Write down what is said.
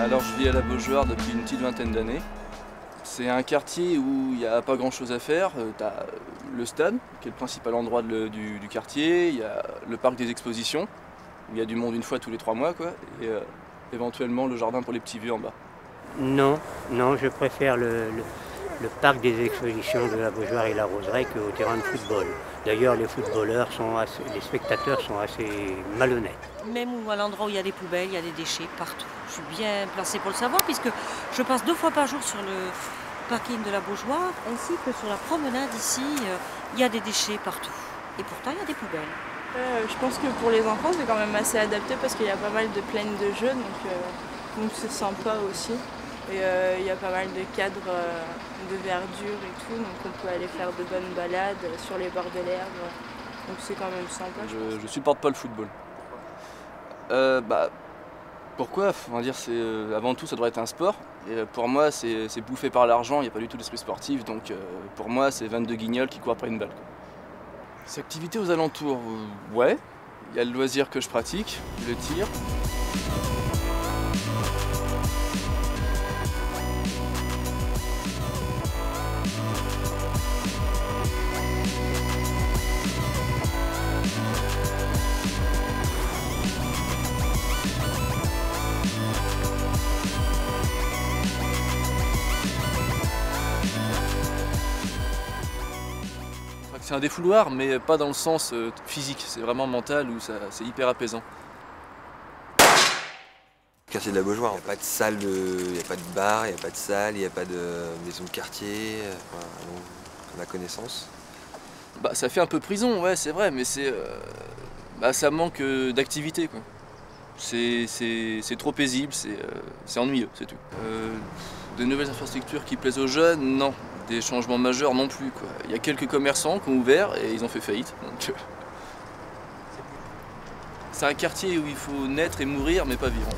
Alors je vis à la Beaujoire depuis une petite vingtaine d'années. C'est un quartier où il n'y a pas grand chose à faire. Tu as le stade, qui est le principal endroit du quartier. Il y a le parc des expositions, où il y a du monde une fois tous les 3 mois, quoi. Et éventuellement le jardin pour les petits vieux en bas. Non, non, je préfère le parc des expositions de la Beaujoire et la Roseraie qu'au terrain de football. D'ailleurs, les spectateurs sont assez malhonnêtes. Même à l'endroit où il y a des poubelles, il y a des déchets partout. Je suis bien placée pour le savoir puisque je passe 2 fois par jour sur le parking de la Beaujoire ainsi que sur la promenade ici. Il y a des déchets partout. Et pourtant, il y a des poubelles. Je pense que pour les enfants, c'est quand même assez adapté parce qu'il y a pas mal de plaines de jeux, donc c'est sympa aussi. Et il y a pas mal de cadres de verdure et tout, donc on peut aller faire de bonnes balades sur les bords de l'herbe. Donc c'est quand même sympa. Je supporte pas le football. Pourquoi? On va dire, avant tout, ça devrait être un sport. Et pour moi, c'est bouffé par l'argent, il n'y a pas du tout d'esprit sportif. Donc pour moi, c'est 22 guignols qui courent après une balle, quoi. Ces activités aux alentours, ouais. Il y a le loisir que je pratique, le tir. C'est un défouloir, mais pas dans le sens physique, c'est vraiment mental où c'est hyper apaisant. Quartier de la Beaujoire, il n'y a pas de salle, il n'y a pas de bar, il n'y a pas de salle, il n'y a pas de maison de quartier, à ma connaissance. Ça fait un peu prison, ouais, c'est vrai, mais ça manque d'activité, quoi. C'est trop paisible, c'est ennuyeux, c'est tout. De nouvelles infrastructures qui plaisent aux jeunes, non. Des changements majeurs non plus, quoi. Il y a quelques commerçants qui ont ouvert et ils ont fait faillite. C'est un quartier où il faut naître et mourir, mais pas vivre.